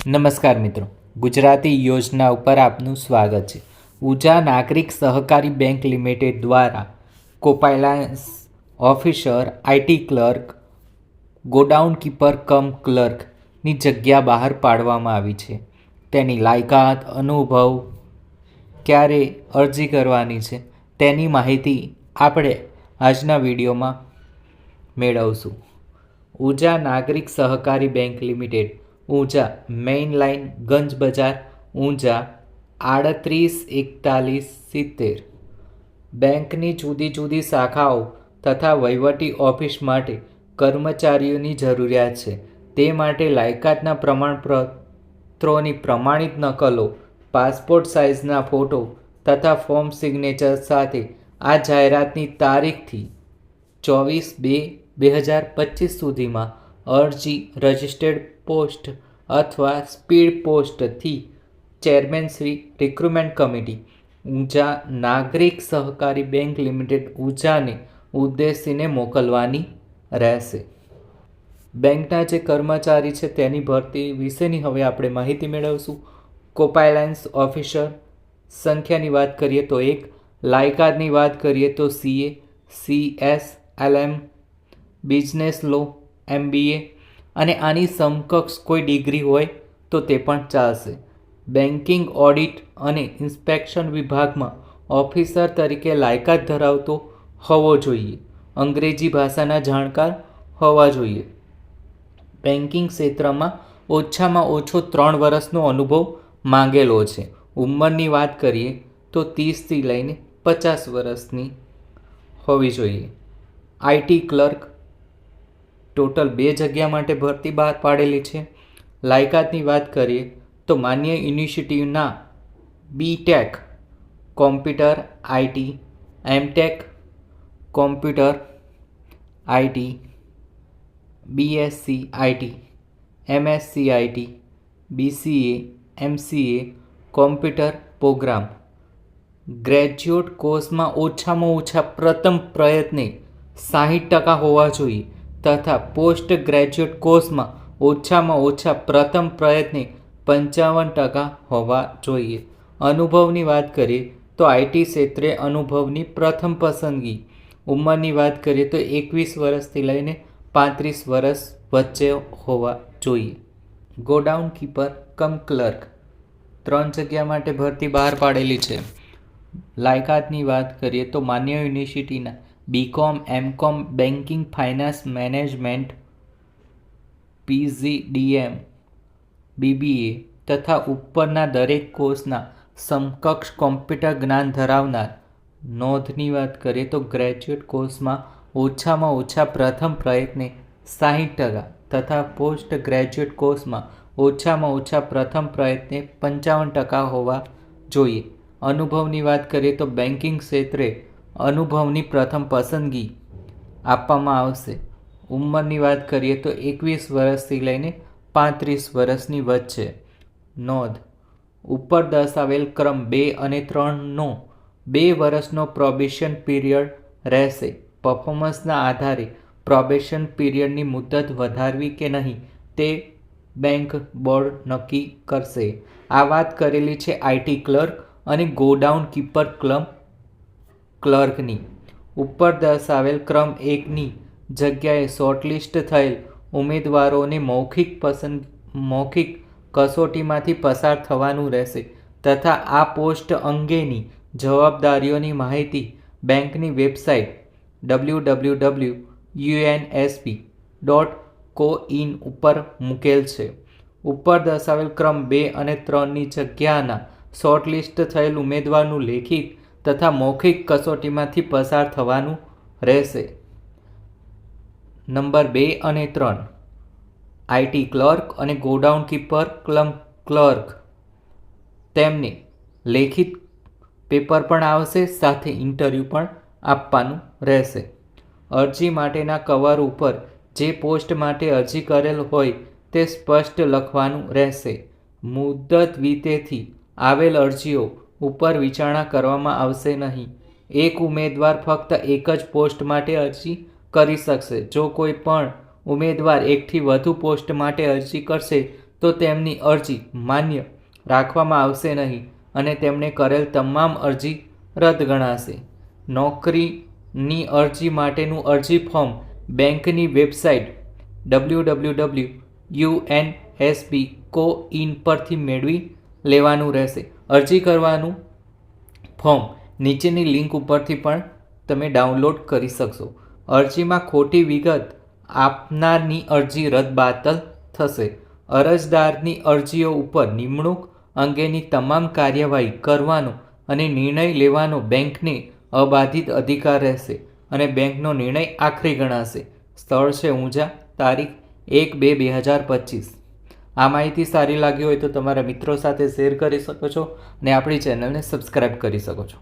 નમસ્કાર મિત્રો, ગુજરાતી યોજના ઉપર આપનું સ્વાગત છે. ઉજા નાગરિક સહકારી બેંક લિમિટેડ દ્વારા compliance officer, IT clerk, godown keeper cum ક્લર્કની જગ્યા બહાર પાડવામાં આવી છે. તેની લાયકાત, અનુભવ, ક્યારે અરજી કરવાની છે તેની માહિતી આપણે આજના વિડીયોમાં મેળવશું. ઉજા નાગરિક સહકારી bank limited, Unjha main line, Ganj Bazar, Unjha 384170. બેંકની જુદી જુદી શાખાઓ તથા વહીવટી ઓફિસ માટે કર્મચારીઓની જરૂરિયાત છે. તે માટે લાયકાતના પ્રમાણપત્રોની પ્રમાણિત નકલો, પાસપોર્ટ સાઇઝના ફોટો તથા ફોર્મ સિગ્નેચર સાથે આ જાહેરાતની તારીખથી 24/2/2025 સુધીમાં અરજી રજિસ્ટર્ડ પોસ્ટ અથવા સ્પીડ પોસ્ટથી chairman Shri, recruitment committee, Unjha નાગરિક સહકારી બેંક લિમિટેડ ઊંઝાને ઉદ્દેશીને મોકલવાની રહેશે. બેંકના જે કર્મચારી છે તેની ભરતી વિશેની હવે આપણે માહિતી મેળવશું. કોપાયલાન્સ ઓફિસર સંખ્યાની વાત કરીએ તો 1, લાયકાતની વાત કરીએ તો CA, CS, LM, બિઝનેસ લો, MBA અને આની સમકક્ષ કોઈ ડિગ્રી હોય તો તે પણ ચાલશે. બેન્કિંગ, ઓડિટ અને ઇન્સ્પેક્શન વિભાગમાં ઓફિસર તરીકે લાયકાત ધરાવતો હોવો જોઈએ. અંગ્રેજી ભાષાના જાણકાર હોવા જોઈએ. બેન્કિંગ ક્ષેત્રમાં ઓછામાં ઓછો 3 વર્ષનો અનુભવ માંગેલો છે. ઉંમરની વાત કરીએ તો 30થી લઈને 50 વર્ષની હોવી જોઈએ. આઈટી ક્લર્ક ટોટલ 2 જગ્યા માટે ભરતી બહાર પાડેલી છે. લાયકાતની વાત કરીએ તો માન્ય યુનિવર્સિટીના BTech computer IT, MTech computer IT, BSc IT, MSc IT, BCA, MCA computer program. Graduate કોર્સમાં ઓછામાં ઓછા પ્રથમ પ્રયત્ને 60% હોવા જોઈએ તથા પોસ્ટ ગ્રેજ્યુએટ કોર્સમાં ઓછામાં ઓછા પ્રથમ પ્રયત્ને 55% હોવા જોઈએ. અનુભવની વાત કરીએ તો IT ક્ષેત્રે અનુભવની પ્રથમ પસંદગી. ઉંમરની વાત કરીએ તો 21 વર્ષથી લઈને 35 વર્ષ વચ્ચે હોવા જોઈએ. ગોડાઉન કીપર કમ ક્લર્ક 3 જગ્યા માટે ભરતી બહાર પાડેલી છે. લાયકાતની વાત કરીએ તો માન્ય યુનિવર્સિટીના BCom, MCom, banking, finance, management, PGDM, BBA તથા ઉપરના દરેક કોર્સના સમકક્ષ કોમ્પ્યુટર જ્ઞાન ધરાવનાર. નોંધની વાત કરીએ તો ગ્રેજ્યુએટ કોર્સમાં ઓછામાં ઓછા પ્રથમ પ્રયત્ને 60% તથા પોસ્ટ ગ્રેજ્યુએટ કોર્સમાં ઓછામાં ઓછા પ્રથમ પ્રયત્ને 55% હોવા જોઈએ. અનુભવની વાત કરીએ તો બેન્કિંગ ક્ષેત્રે અનુભવની પ્રથમ પસંદગી આપવામાં આવશે. ઉંમરની વાત કરીએ તો 21 વર્ષથી લઈને 35 વર્ષની વચ્ચે. નોંધ: ઉપર દર્શાવેલ ક્રમ 2 અને 3નો 2 વર્ષનો પ્રોબેશન પીરિયડ રહેશે. પરફોર્મન્સના આધારે પ્રોબેશન પીરિયડની મુદત વધારવી કે નહીં તે બેંક બોર્ડ નક્કી કરશે. આ વાત કરેલી છે આઈટી ક્લર્ક અને ગોડાઉન કીપર ક્લર્કની. ઉપર દર્શાવેલ ક્રમ 1ની જગ્યાએ શોર્ટલિસ્ટ થયેલ ઉમેદવારોને મૌખિક કસોટીમાંથી પસાર થવાનું રહેશે તથા આ પોસ્ટ અંગેની જવાબદારીઓની માહિતી બેંકની વેબસાઇટ www.unsb.co.in ઉપર મૂકેલ છે. ઉપર દર્શાવેલ ક્રમ 2 અને 3ની જગ્યાના શોર્ટલિસ્ટ થયેલ ઉમેદવારનું લેખિત તથા મૌખિક કસોટીમાંથી પસાર થવાનું રહેશે. નંબર 2 અને 3 આઈટી ક્લર્ક અને ગોડાઉન કીપર ક્લર્ક તેમને લેખિત પેપર પણ આવશે, સાથે ઇન્ટરવ્યૂ પણ આપવાનું રહેશે. અરજી માટેના કવર ઉપર જે પોસ્ટ માટે અરજી કરેલ હોય તે સ્પષ્ટ લખવાનું રહેશે. મુદત વીતેથી આવેલ અરજીઓ ઉપર વિચારણા કરવામાં આવશે નહીં. એક ઉમેદવાર ફક્ત એક જ પોસ્ટ માટે અરજી કરી શકશે. જો કોઈ પણ ઉમેદવાર એકથી વધુ પોસ્ટ માટે અરજી કરશે તો તેમની અરજી માન્ય રાખવામાં આવશે નહીં અને તેમણે કરેલ તમામ અરજી રદ ગણાશે. નોકરીની અરજી માટેનું અરજી ફોર્મ બેંકની વેબસાઇટ www.unsb.co.in પરથી મેળવી લેવાનું રહેશે. અરજી કરવાનું ફોર્મ નીચેની લિંક ઉપરથી પણ તમે ડાઉનલોડ કરી શકશો. અરજીમાં ખોટી વિગત આપનારની અરજી રદબાતલ થશે. અરજદારની અરજીઓ ઉપર નિમણૂક અંગેની તમામ કાર્યવાહી કરવાનો અને નિર્ણય લેવાનો બેંકને અબાધિત અધિકાર રહેશે અને બેંકનો નિર્ણય આખરી ગણાશે. સ્થળ છે ઊંઝા. તારીખ 1/2/2025. આ માહિતી સારી લાગી હોય તો તમારા મિત્રો સાથે શેર કરી શકો છો અને આપણી ચેનલને સબસ્ક્રાઈબ કરી શકો છો.